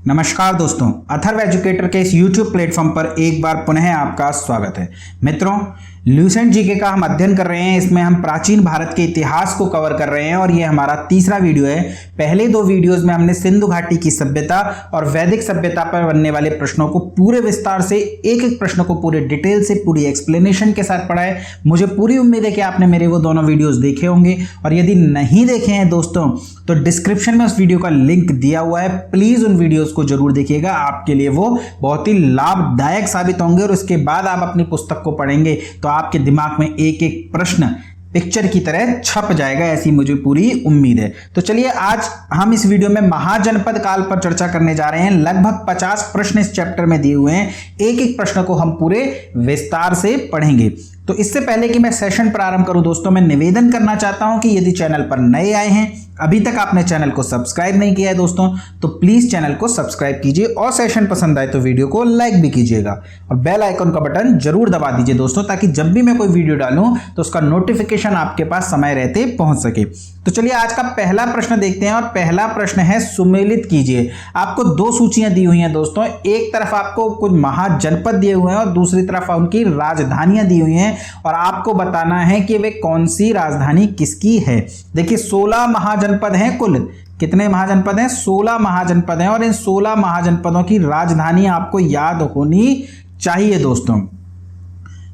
नमस्कार दोस्तों, अथर्व एजुकेटर के इस YouTube प्लेटफॉर्म पर एक बार पुनः आपका स्वागत है। मित्रों, ल्यूसेंट जीके का हम अध्ययन कर रहे हैं। इसमें हम प्राचीन भारत के इतिहास को कवर कर रहे हैं और ये हमारा तीसरा वीडियो है। पहले दो वीडियोस में हमने सिंधु घाटी की सभ्यता और वैदिक सभ्यता पर बनने वाले प्रश्नों को पूरे विस्तार से, एक एक प्रश्न को पूरे डिटेल से, पूरी एक्सप्लेनेशन के साथ पढ़ा है। मुझे पूरी उम्मीद है कि आपने मेरे वो दोनों वीडियोस देखे होंगे, और यदि नहीं देखे हैं दोस्तों तो डिस्क्रिप्शन में उस वीडियो का लिंक दिया हुआ है। प्लीज उन वीडियोस को जरूर देखिएगा, आपके लिए वो बहुत ही लाभदायक साबित होंगे। और उसके बाद आप अपनी पुस्तक को पढ़ेंगे तो आपके दिमाग में एक एक प्रश्न पिक्चर की तरह छप जाएगा, ऐसी मुझे पूरी उम्मीद है। तो चलिए, आज हम इस वीडियो में महाजनपद काल पर चर्चा करने जा रहे हैं। लगभग 50 प्रश्न इस चैप्टर में दिए हुए हैं। एक एक प्रश्न को हम पूरे विस्तार से पढ़ेंगे। तो इससे पहले कि मैं सेशन प्रारंभ करूं दोस्तों, मैं निवेदन करना चाहता हूं कि यदि चैनल पर नए आए हैं, अभी तक आपने चैनल को सब्सक्राइब नहीं किया है दोस्तों, तो प्लीज चैनल को सब्सक्राइब कीजिए, और सेशन पसंद आए तो वीडियो को लाइक भी कीजिएगा, और बेल आइकन का बटन जरूर दबा दीजिए दोस्तों, ताकि जब भी मैं कोई वीडियो डालूं तो उसका नोटिफिकेशन आपके पास समय रहते पहुंच सके। तो चलिए, आज का पहला प्रश्न देखते हैं, और पहला प्रश्न है सुमेलित कीजिए। आपको दो सूचियां दी हुई हैं दोस्तों। एक तरफ आपको कुछ महाजनपद दिए हुए हैं और दूसरी तरफ उनकी राजधानियां दी हुई हैं, और आपको बताना है कि वे कौन सी राजधानी किसकी है। देखिए, 16 महाजनपद हैं कुल। कितने महाजनपद हैं? 16 महाजनपद हैं, और इन 16 महाजनपदों की राजधानी आपको याद होनी चाहिए दोस्तों।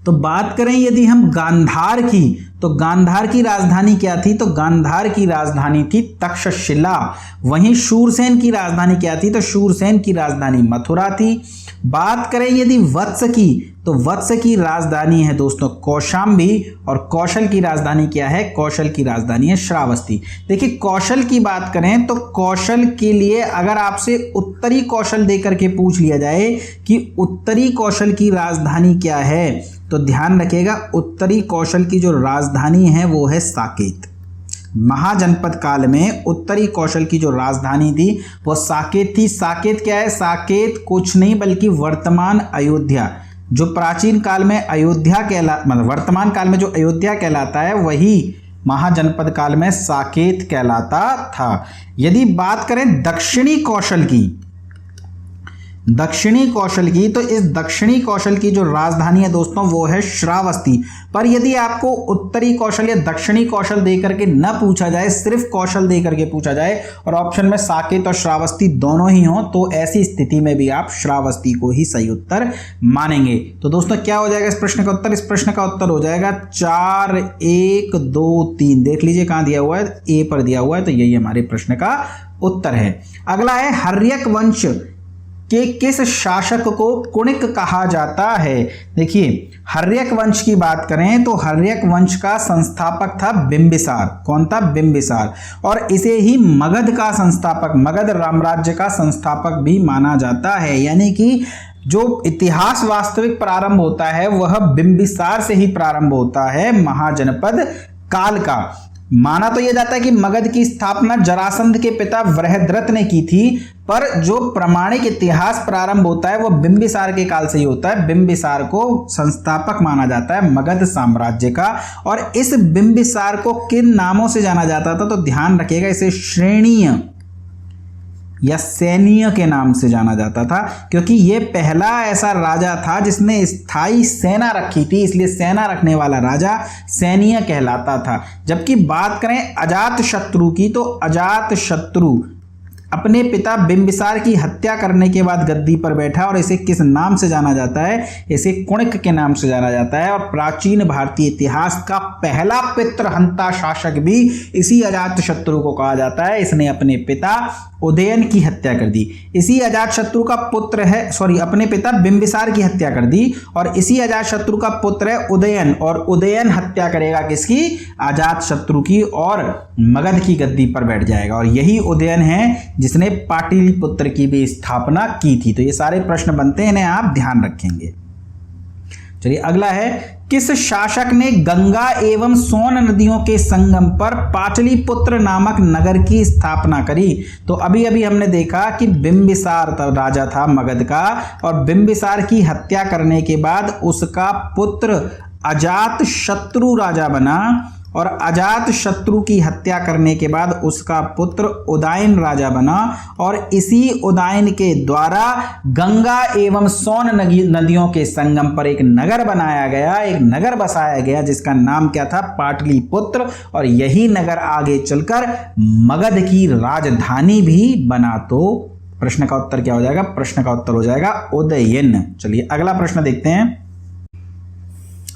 तो बात करें यदि हम गांधार की, तो गांधार की राजधानी क्या थी? तो गांधार की राजधानी थी तक्षशिला। वहीं शूरसेन की राजधानी क्या थी? तो शूरसेन की राजधानी मथुरा थी। बात करें यदि वत्स की, तो वत्स की राजधानी है दोस्तों कौशांबी, और कौशल की राजधानी क्या है? कौशल की राजधानी है श्रावस्ती। देखिए, कौशल की बात करें तो कौशल के लिए अगर आपसे उत्तरी कौशल देकर के पूछ लिया जाए कि उत्तरी कौशल की राजधानी क्या है, तो ध्यान रखिएगा, उत्तरी कौशल की जो राजधानी है वो है साकेत। महाजनपद काल में उत्तरी कौशल की जो राजधानी थी वो साकेत थी। साकेत क्या है? साकेत कुछ नहीं बल्कि वर्तमान अयोध्या, जो प्राचीन काल में अयोध्या मतलब वर्तमान काल में जो अयोध्या कहलाता है, वही महाजनपद काल में साकेत कहलाता था। यदि बात करें दक्षिणी कौशल की, तो इस दक्षिणी कौशल की जो राजधानी है दोस्तों वो है श्रावस्ती। पर यदि आपको उत्तरी कौशल या दक्षिणी कौशल देकर के न पूछा जाए, सिर्फ कौशल देकर के पूछा जाए, और ऑप्शन में साकेत और श्रावस्ती दोनों ही हो, तो ऐसी स्थिति में भी आप श्रावस्ती को ही सही उत्तर मानेंगे। तो दोस्तों, क्या हो जाएगा इस प्रश्न का उत्तर? इस प्रश्न का उत्तर हो जाएगा 4, 1, 2, 3। देख लीजिए कहां दिया हुआ है, ए पर दिया हुआ है, तो यही हमारे प्रश्न का उत्तर है। अगला है, हर्यक वंश के किस शासक को कुणिक कहा जाता है? देखिए, हर्यक वंश की बात करें तो हर्यक वंश का संस्थापक था बिंबिसार। कौन था? बिंबिसार। और इसे ही मगध का संस्थापक, मगध रामराज्य का संस्थापक भी माना जाता है। यानी कि जो इतिहास वास्तविक प्रारंभ होता है वह बिंबिसार से ही प्रारंभ होता है महाजनपद काल का। माना तो यह जाता है कि मगध की स्थापना जरासंध के पिता वृहद्रथ ने की थी, पर जो प्रमाणिक इतिहास प्रारंभ होता है वह बिंबिसार के काल से ही होता है। बिंबिसार को संस्थापक माना जाता है मगध साम्राज्य का। और इस बिंबिसार को किन नामों से जाना जाता था? तो ध्यान रखिएगा, इसे श्रेणीय या सैन्य के नाम से जाना जाता था, क्योंकि यह पहला ऐसा राजा था जिसने स्थायी सेना रखी थी, इसलिए सेना रखने वाला राजा सैन्य कहलाता था। जबकि बात करें अजातशत्रु की, तो अजातशत्रु अपने पिता बिंबिसार की हत्या करने के बाद गद्दी पर बैठा, और इसे किस नाम से जाना जाता है? इसे कुणिक के नाम से जाना जाता है। और प्राचीन भारतीय इतिहास का पहला पितृहंता शासक भी इसी अजातशत्रु को कहा जाता है। इसने अपने पिता उदयन की हत्या कर दी। इसी अजातशत्रु का पुत्र है, अपने पिता बिंबिसार की हत्या कर दी, और इसी अजातशत्रु का पुत्र है उदयन, और उदयन हत्या करेगा किसकी? अजातशत्रु की, और मगध की गद्दी पर बैठ जाएगा। और यही उदयन है जिसने पाटलिपुत्र की भी स्थापना की थी। तो ये सारे प्रश्न बनते हैं, इन्हें आप ध्यान रखेंगे। चलिए, अगला है, किस शासक ने गंगा एवं सोन नदियों के संगम पर पाटलिपुत्र नामक नगर की स्थापना करी? तो अभी अभी हमने देखा कि बिंबिसार राजा था मगध का, और बिंबिसार की हत्या करने के बाद उसका पुत्र अजातशत्रु राजा बना, और अजात शत्रु की हत्या करने के बाद उसका पुत्र उदयन राजा बना और इसी उदयन के द्वारा गंगा एवं सोन नदियों के संगम पर एक नगर बनाया गया, एक नगर बसाया गया जिसका नाम क्या था? पाटलिपुत्र। और यही नगर आगे चलकर मगध की राजधानी भी बना। तो प्रश्न का उत्तर क्या हो जाएगा? प्रश्न का उत्तर हो जाएगा उदयन। चलिए अगला प्रश्न देखते हैं।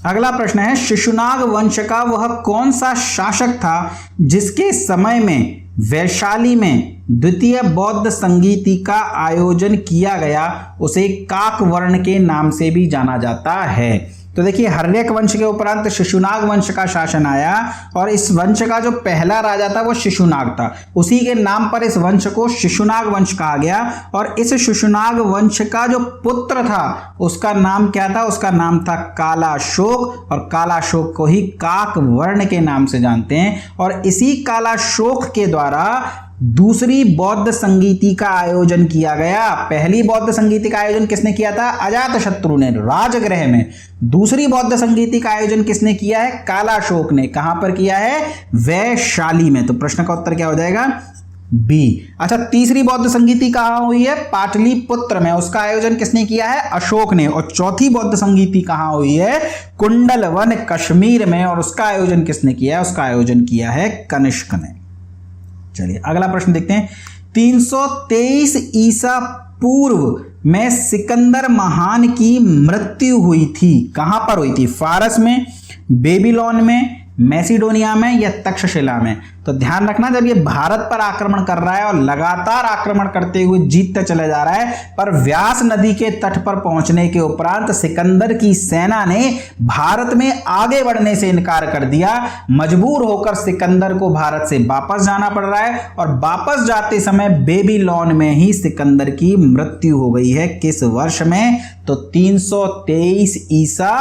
अगला प्रश्न है, शिशुनाग वंश का वह कौन सा शासक था जिसके समय में वैशाली में द्वितीय बौद्ध संगीति का आयोजन किया गया? उसे काकवर्ण के नाम से भी जाना जाता है। तो देखिए, हर्यक वंश के उपरांत शिशुनाग वंश का शासन आया और इस वंश का जो पहला राजा था वो शिशुनाग था। उसी के नाम पर इस वंश को शिशुनाग वंश कहा गया। और इस शिशुनाग वंश का जो पुत्र था उसका नाम क्या था? उसका नाम था कालाशोक। और कालाशोक को ही काकवर्ण के नाम से जानते हैं। और इसी कालाशोक के द्वारा दूसरी बौद्ध संगीति का आयोजन किया गया। पहली बौद्ध संगीति का आयोजन किसने किया था? अजातशत्रु ने राजगृह में। दूसरी बौद्ध संगीति का आयोजन किसने किया है? कालाशोक ने। कहां पर किया है? वैशाली में। तो प्रश्न का उत्तर क्या हो जाएगा? बी। अच्छा, तीसरी बौद्ध संगीति कहां हुई है? पाटलिपुत्र में। उसका आयोजन किसने किया है? अशोक ने। और चौथी बौद्ध संगीति कहां हुई है? कुंडलवन कश्मीर में। और उसका आयोजन किसने किया है? उसका आयोजन किया है कनिष्क ने। चलिए अगला प्रश्न देखते हैं। 323 ईसा पूर्व में सिकंदर महान की मृत्यु हुई थी। कहां पर हुई थी? फारस में, बेबीलोन में, मैसिडोनिया में या तक्षशिला में? तो ध्यान रखना, जब ये भारत पर आक्रमण कर रहा है और लगातार आक्रमण करते हुए जीतते चले जा रहा है, पर व्यास नदी के तट पर पहुंचने के उपरांत सिकंदर की सेना ने भारत में आगे बढ़ने से इनकार कर दिया। मजबूर होकर सिकंदर को भारत से वापस जाना पड़ रहा है और वापस जाते समय बेबीलोन में ही सिकंदर की मृत्यु हो गई है। किस वर्ष में? तो 323 ईसा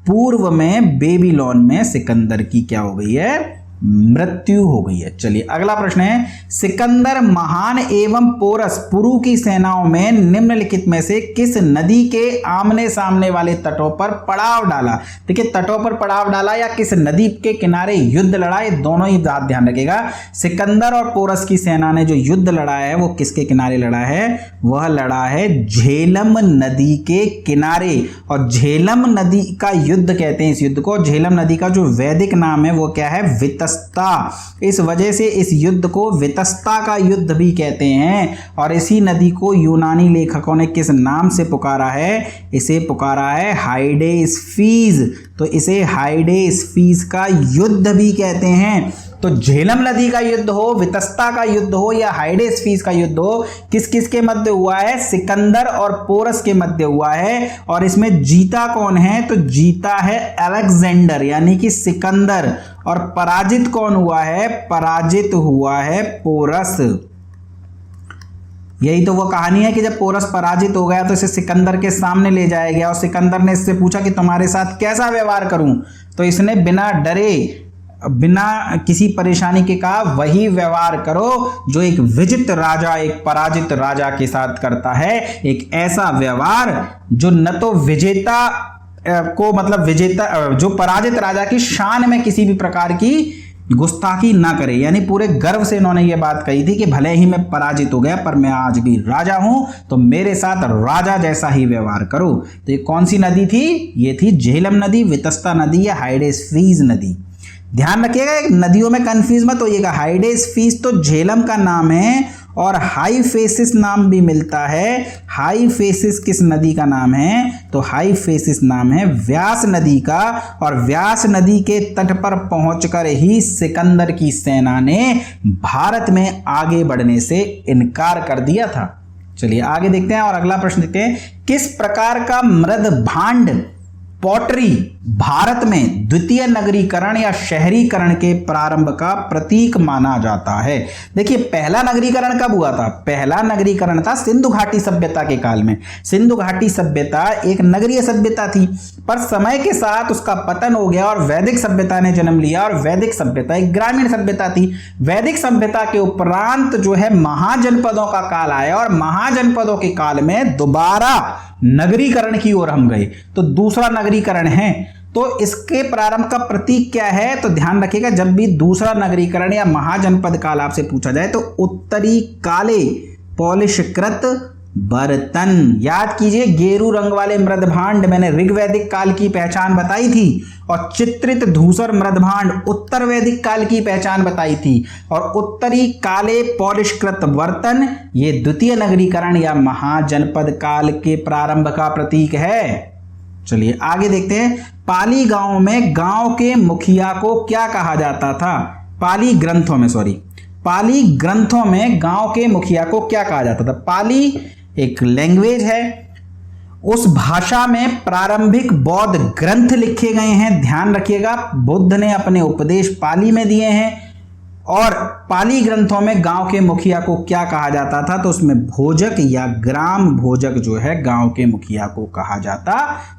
पूर्व में बेबीलोन में सिकंदर की क्या हो गई है? मृत्यु हो गई है। चलिए अगला प्रश्न है, सिकंदर महान एवं पोरस पुरु की सेनाओं में निम्नलिखित में से किस नदी के आमने सामने वाले तटों पर पड़ाव डाला? देखिए, तटों पर पड़ाव डाला या किस नदी के किनारे युद्ध लड़ा, ये दोनों ही बात ध्यान रखिएगा। सिकंदर और पोरस की सेना ने जो युद्ध लड़ा है वो किसके किनारे लड़ा है? वह लड़ा है झेलम नदी के किनारे। और झेलम नदी का युद्ध कहते हैं इस युद्ध को। झेलम नदी का जो वैदिक नाम है वो क्या है? वितस्ता। इस वजह से इस युद्ध को वितस्ता का युद्ध भी कहते हैं। और इसी नदी को यूनानी लेखकों ने किस नाम से पुकारा है? इसे पुकारा है हाइडेस्फीज। तो इसे हाइडेस्फीज का युद्ध भी कहते हैं। तो झेलम नदी का युद्ध हो, वितस्ता का युद्ध हो या हाइडेस्फीज का युद्ध हो, किस किस के मध्य हुआ है? सिकंदर और पोरस के मध्य हुआ है। और इसमें जीता कौन है? तो जीता है अलेक्जेंडर यानी कि सिकंदर। और पराजित कौन हुआ है? पराजित हुआ है पोरस। यही तो वो कहानी है कि जब पोरस पराजित हो गया तो इसे सिकंदर के सामने ले जाया गया और सिकंदर ने इससे पूछा कि तुम्हारे साथ कैसा व्यवहार करूं? तो इसने बिना डरे, बिना किसी परेशानी के कहा, वही व्यवहार करो जो एक विजित राजा एक पराजित राजा के साथ करता है। एक ऐसा व्यवहार जो न तो विजेता को, मतलब विजेता जो पराजित राजा की शान में किसी भी प्रकार की गुस्ताखी ना करे। यानी पूरे गर्व से इन्होंने ये बात कही थी कि भले ही मैं पराजित हो गया पर मैं आज भी राजा हूं, तो मेरे साथ राजा जैसा ही व्यवहार करो। तो ये कौन सी नदी थी? ये थी झेलम नदी, वितस्ता नदी या हाइडेस्फीज नदी। ध्यान रखिएगा, नदियों में कंफ्यूज मत होइएगा। हाइडेस्फीज तो झेलम का नाम है और हाईफेसिस नाम भी मिलता है। हाईफेसिस किस नदी का नाम है? तो हाईफेसिस नाम है व्यास नदी का। और व्यास नदी के तट पर पहुंचकर ही सिकंदर की सेना ने भारत में आगे बढ़ने से इनकार कर दिया था। चलिए आगे देखते हैं और अगला प्रश्न देखते हैं। किस प्रकार का मृद भांड पॉटरी भारत में द्वितीय नगरीकरण या शहरीकरण के प्रारंभ का प्रतीक माना जाता है? देखिए, पहला नगरीकरण कब हुआ था? पहला नगरीकरण था सिंधु घाटी सभ्यता के काल में। सिंधु घाटी सभ्यता एक नगरीय सभ्यता थी, पर समय के साथ उसका पतन हो गया और वैदिक सभ्यता ने जन्म लिया। और वैदिक सभ्यता एक ग्रामीण सभ्यता थी। वैदिक सभ्यता के उपरांत जो है महाजनपदों का काल आया और महाजनपदों के काल में दोबारा नगरीकरण की ओर हम गए। तो दूसरा नगरीकरण है तो इसके प्रारंभ का प्रतीक क्या है? तो ध्यान रखिएगा, जब भी दूसरा नगरीकरण या महाजनपद काल आपसे पूछा जाए तो उत्तरी काले पॉलिशकृत बर्तन, याद कीजिए गेरू रंग वाले मृदभांड मैंने ऋग्वैदिक काल की पहचान बताई थी, और चित्रित धूसर मृदभांड उत्तर वैदिक काल की पहचान बताई थी, और उत्तरी काले पॉलिशकृत बर्तन ये द्वितीय नगरीकरण या महाजनपद काल के प्रारंभ का प्रतीक है। चलिए आगे देखते हैं। पाली गांव में गांव के मुखिया को क्या कहा जाता था? पाली ग्रंथों में गांव के मुखिया को क्या कहा जाता था? पाली एक लैंग्वेज है, उस भाषा में प्रारंभिक बौद्ध ग्रंथ लिखे गए हैं। ध्यान रखिएगा, बुद्ध ने अपने उपदेश पाली में दिए हैं, और पाली ग्रंथों में गांव के मुखिया को क्या कहा जाता था? तो उसमें भोजक या ग्राम भोजक जो है गांव के मुखिया को कहा जाता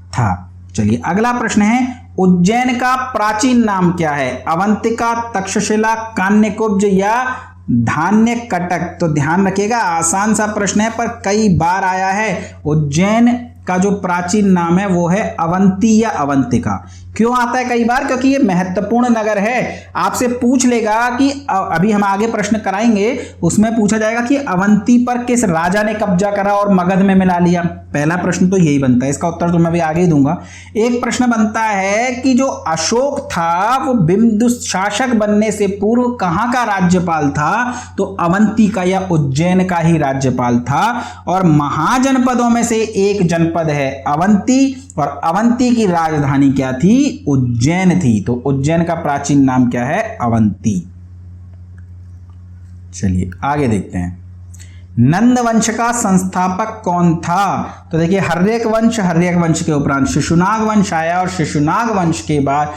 था। चलिए अगला प्रश्न है, उज्जैन का प्राचीन नाम क्या है? अवंतिका, तक्षशिला, कान्यकुब्ज या धान्य कटक? तो ध्यान रखिएगा, आसान सा प्रश्न है पर कई बार आया है। उज्जैन का जो प्राचीन नाम है वो है अवंती या अवंतिका। क्यों आता है कई बार? क्योंकि ये महत्वपूर्ण नगर है। आपसे पूछ लेगा कि अभी हम आगे प्रश्न कराएंगे, उसमें पूछा जाएगा कि अवंती पर किस राजा ने कब्जा करा और मगध में मिला लिया। पहला प्रश्न तो यही बनता है, इसका उत्तर तो मैं अभी आगे ही दूंगा। एक प्रश्न बनता है कि जो अशोक था वो बिंदु शासक बनने से पूर्व कहाँ का राज्यपाल था? तो अवंती का या उज्जैन का ही राज्यपाल था। और महाजनपदों में से एक जनपद है अवंती, और अवंती की राजधानी क्या थी? उज्जैन थी। तो उज्जैन का प्राचीन नाम क्या है? अवंती। चलिए आगे देखते हैं, नंद वंश का संस्थापक कौन था? तो देखिए हर्यक वंश के उपरांत शिशुनाग वंश आया, और शिशुनाग वंश के बाद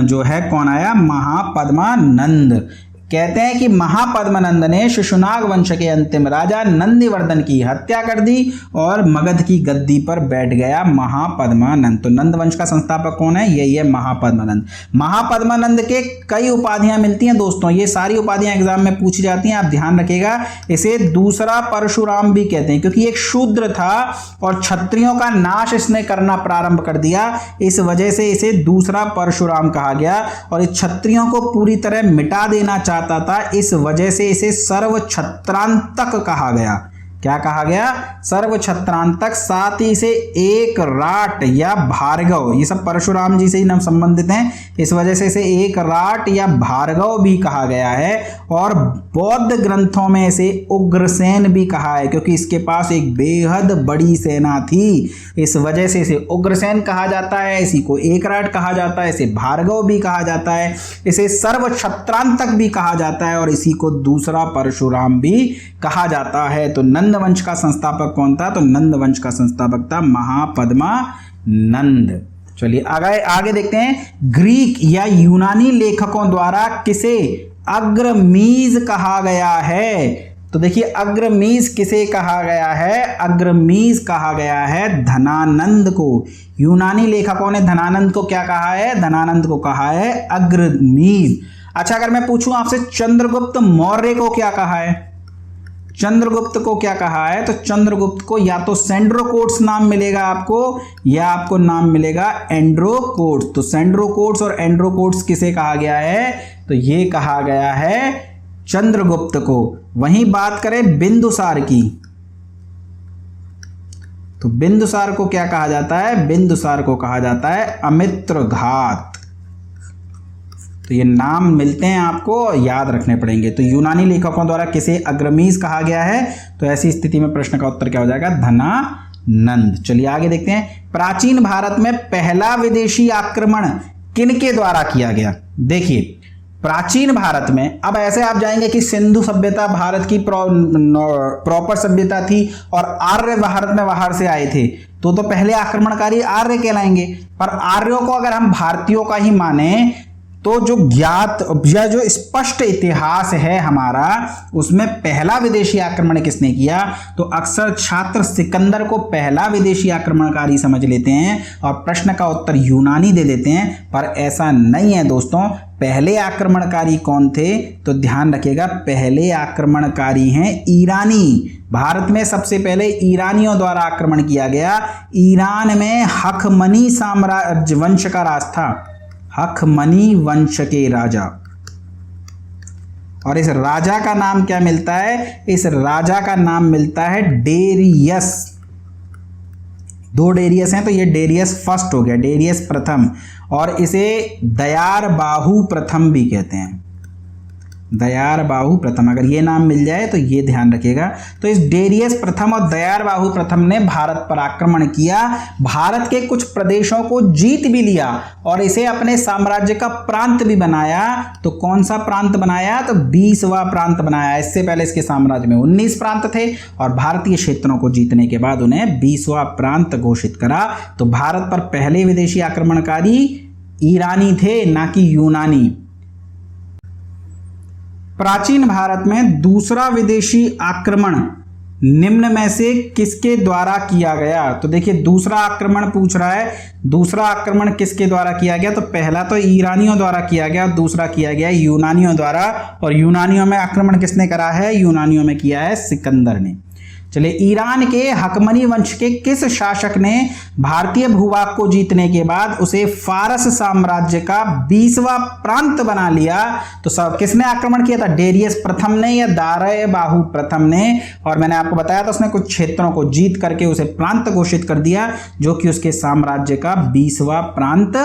जो है कौन आया? महापद्मानंद। कहते हैं कि महापद्मानंद ने शिशुनाग वंश के अंतिम राजा नंदिवर्धन की हत्या कर दी और मगध की गद्दी पर बैठ गया महापद्मानंद। तो नंद वंश का संस्थापक कौन है? यही है महापद्मानंद। महापद्मानंद के कई उपाधियां मिलती हैं दोस्तों, ये सारी उपाधियां एग्जाम में पूछी जाती हैं, आप ध्यान रखिएगा। इसे दूसरा परशुराम भी कहते हैं, क्योंकि एक शूद्र था और क्षत्रियों का नाश इसने करना प्रारंभ कर दिया, इस वजह से इसे दूसरा परशुराम कहा गया। और इस क्षत्रियों को पूरी तरह मिटा देना था, इस वजह से इसे सर्व छत्रांतक कहा गया। क्या कहा गया? सर्व छत्रांतक। साथ ही इसे एक राट या भार्गव, ये सब परशुराम जी से ही नाम संबंधित हैं, इस वजह से इसे एक राट या भार्गव भी कहा गया है। और बौद्ध ग्रंथों में इसे उग्रसेन भी कहा है, क्योंकि इसके पास एक बेहद बड़ी सेना थी, इस वजह से इसे उग्रसेन कहा जाता है। इसी को एक राट कहा जाता है, इसे भार्गव भी कहा जाता है, इसे सर्व छत्रांतक भी कहा जाता है, और इसी को दूसरा परशुराम भी कहा जाता है। तो नंद वंश का संस्थापक कौन था? तो नंद वंश का संस्थापक था महापद्मानंद। चलिए आगे देखते हैं, ग्रीक या यूनानी लेखकों द्वारा किसे अग्रमीज कहा गया है? तो देखिए अग्रमीज किसे कहा गया है? अग्रमीज कहा गया है धनानंद को। यूनानी लेखकों ने धनानंद को क्या कहा है? धनानंद को कहा है अग्रमीज। अच्छा, अगर मैं पूछूं आपसे चंद्रगुप्त मौर्य को क्या कहा है? चंद्रगुप्त को क्या कहा है? तो चंद्रगुप्त को या तो सेंड्रोकोट्स नाम मिलेगा आपको, या आपको नाम मिलेगा एंड्रोकोट्स। तो सेंड्रोकोट्स और एंड्रोकोट्स किसे कहा गया है? तो ये कहा गया है चंद्रगुप्त को। वहीं बात करें बिंदुसार की, तो बिंदुसार को क्या कहा जाता है? बिंदुसार को कहा जाता है अमित्रघात। तो ये नाम मिलते हैं, आपको याद रखने पड़ेंगे। तो यूनानी लेखकों द्वारा किसे अग्रमीज कहा गया है? तो ऐसी स्थिति में प्रश्न का उत्तर क्या हो जाएगा? धनानंद। चलिए आगे देखते हैं, प्राचीन भारत में पहला विदेशी आक्रमण किनके द्वारा किया गया? देखिए प्राचीन भारत में, अब ऐसे आप जाएंगे कि सिंधु सभ्यता भारत की प्रॉपर सभ्यता थी और आर्य भारत में बाहर से आए थे, तो पहले आक्रमणकारी आर्य कहलाएंगे। पर आर्यों को अगर हम भारतीयों का ही माने तो जो ज्ञात या जो स्पष्ट इतिहास है हमारा, उसमें पहला विदेशी आक्रमण किसने किया, तो अक्सर छात्र सिकंदर को पहला विदेशी आक्रमणकारी समझ लेते हैं और प्रश्न का उत्तर यूनानी दे देते हैं, पर ऐसा नहीं है दोस्तों। पहले आक्रमणकारी कौन थे, तो ध्यान रखिएगा, पहले आक्रमणकारी हैं ईरानी। भारत में सबसे पहले ईरानियों द्वारा आक्रमण किया गया। ईरान में हखमनी साम्राज्य वंश का राज था, हखमनी वंश के राजा। और इस राजा का नाम क्या मिलता है, इस राजा का नाम मिलता है डेरियस। 2 डेरियस हैं, तो ये डेरियस फर्स्ट हो गया, डेरियस प्रथम, और इसे दयार बाहु प्रथम भी कहते हैं, दयार बाहु प्रथम। अगर ये नाम मिल जाए तो ये ध्यान रखिएगा। तो इस डेरियस प्रथम और दयार बाहु प्रथम ने भारत पर आक्रमण किया, भारत के कुछ प्रदेशों को जीत भी लिया और इसे अपने साम्राज्य का प्रांत भी बनाया। तो कौन सा प्रांत बनाया, तो 20वां प्रांत बनाया। इससे पहले इसके साम्राज्य में 19 प्रांत थे और भारतीय क्षेत्रों को जीतने के बाद उन्हें 20वां प्रांत घोषित करा। तो भारत पर पहले विदेशी आक्रमणकारी ईरानी थे, ना कि यूनानी। प्राचीन भारत में दूसरा विदेशी आक्रमण निम्न में से किसके द्वारा किया गया, तो देखिए दूसरा आक्रमण पूछ रहा है, दूसरा आक्रमण किसके द्वारा किया गया, तो पहला तो ईरानियों द्वारा किया गया, दूसरा किया गया यूनानियों द्वारा। और यूनानियों में आक्रमण किसने करा है, यूनानियों में किया है सिकंदर ने। चलिए, ईरान के हकमनी वंश के किस शासक ने भारतीय भूभाग को जीतने के बाद उसे फारस साम्राज्य का 20वां प्रांत बना लिया, तो सब किसने आक्रमण किया था, डेरियस प्रथम ने या दारे बाहु प्रथम ने। और मैंने आपको बताया था उसने कुछ क्षेत्रों को जीत करके उसे प्रांत घोषित कर दिया, जो कि उसके साम्राज्य का 20वां प्रांत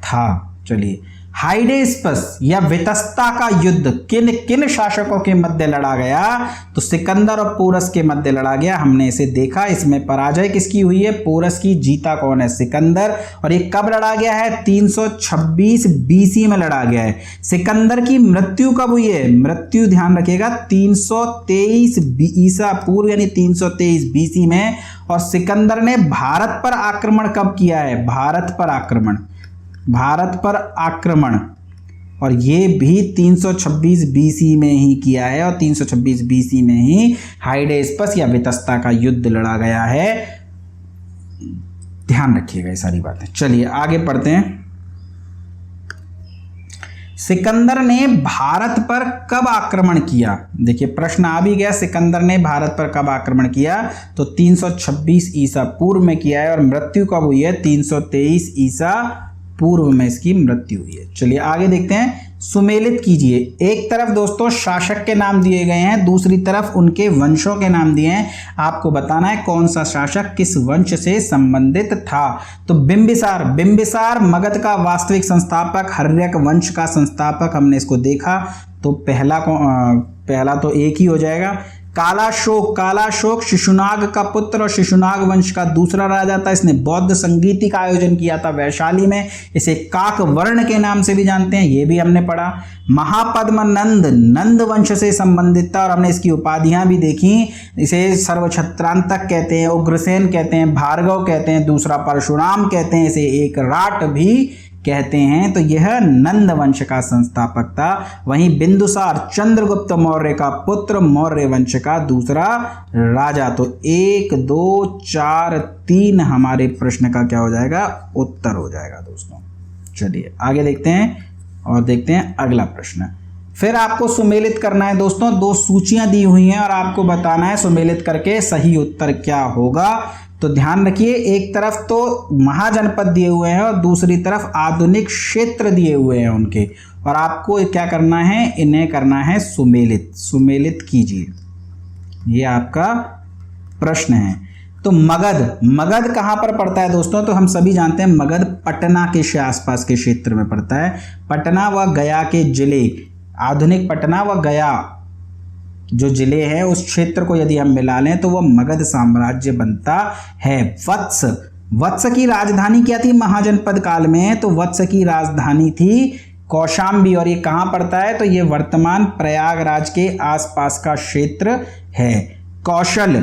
था। चलिए, हाइडेस्पस या वितस्ता का युद्ध किन किन शासकों के मध्य लड़ा गया, तो सिकंदर और पोरस के मध्य लड़ा गया। हमने इसे देखा, इसमें पराजय किसकी हुई है, पोरस की, जीता कौन है, सिकंदर। और ये कब लड़ा गया है, 326 बीसी में लड़ा गया है। सिकंदर की मृत्यु कब हुई है, मृत्यु ध्यान रखिएगा 323 ईसा पूर्व यानी 323 बीसी में। और सिकंदर ने भारत पर आक्रमण कब किया है, भारत पर आक्रमण, भारत पर आक्रमण, और ये भी 326 बीसी में ही किया है। और 326 बीसी में ही हाइडेस्पस या वितस्ता का युद्ध लड़ा गया है। ध्यान रखिएगा ये सारी बातें। चलिए आगे पढ़ते हैं। सिकंदर ने भारत पर कब आक्रमण किया, देखिए प्रश्न आ भी गया, सिकंदर ने भारत पर कब आक्रमण किया, तो 326 ईसा पूर्व में किया है। और मृत्यु कब हुई है, 323 ईसा पूर्व में इसकी मृत्यु हुई है। चलिए आगे देखते हैं, सुमेलित कीजिए। एक तरफ दोस्तों शासक के नाम दिए गए हैं, दूसरी तरफ उनके वंशों के नाम दिए हैं। आपको बताना है कौन सा शासक किस वंश से संबंधित था। तो बिंबिसार, बिंबिसार मगध का वास्तविक संस्थापक, हर्यक वंश का संस्थापक, हमने इसको देखा। तो पहला तो एक ही हो जाएगा। कालाशोक, कालाशोक शिशुनाग का पुत्र और शिशुनाग वंश का दूसरा राजा था। इसने बौद्ध संगीति का आयोजन किया था वैशाली में। इसे काक वर्ण के नाम से भी जानते हैं, ये भी हमने पढ़ा। महापद्म नंद, नंद वंश से संबंधित था और हमने इसकी उपाधियां भी देखी। इसे सर्वछत्रांतक कहते हैं, उग्रसेन कहते हैं, भार्गव कहते हैं, दूसरा परशुराम कहते हैं, इसे एक राट भी कहते हैं। तो यह नंद वंश का संस्थापक था। वहीं बिंदुसार चंद्रगुप्त मौर्य का पुत्र, मौर्य वंश का दूसरा राजा। तो 1 2 4 3 हमारे प्रश्न का क्या हो जाएगा, उत्तर हो जाएगा दोस्तों। चलिए आगे देखते हैं और देखते हैं अगला प्रश्न। फिर आपको सुमेलित करना है दोस्तों, 2 सूचियां दी हुई हैं और आपको बताना है सुमेलित करके सही उत्तर क्या होगा। तो ध्यान रखिए, एक तरफ तो महाजनपद दिए हुए हैं और दूसरी तरफ आधुनिक क्षेत्र दिए हुए हैं उनके, और आपको क्या करना है, इन्हें करना है सुमेलित। सुमेलित कीजिए, ये आपका प्रश्न है। तो मगध, मगध कहाँ पर पड़ता है दोस्तों, तो हम सभी जानते हैं मगध पटना के आसपास के क्षेत्र में पड़ता है। पटना व गया के जिले, आधुनिक पटना व गया जो जिले हैं उस क्षेत्र को यदि हम मिला लें तो वह मगध साम्राज्य बनता है। वत्स, वत्स की राजधानी क्या थी महाजनपद काल में, तो वत्स की राजधानी थी कौशाम्बी। और ये कहाँ पड़ता है, तो ये वर्तमान प्रयागराज के आसपास का क्षेत्र है। कौशल,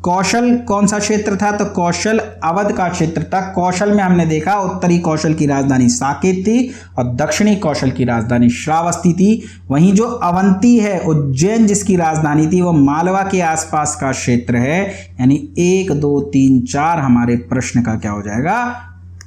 कौशल कौन सा क्षेत्र था? तो कौशल अवध का क्षेत्र था। कौशल में हमने देखा उत्तरी कौशल की राजधानी साकेत थी और दक्षिणी कौशल की राजधानी श्रावस्ती थी। वहीं जो अवंती है उज्जैन जिसकी राजधानी थी वो मालवा के आसपास का क्षेत्र है। यानी 1 2 3 4 हमारे प्रश्न का क्या हो जाएगा?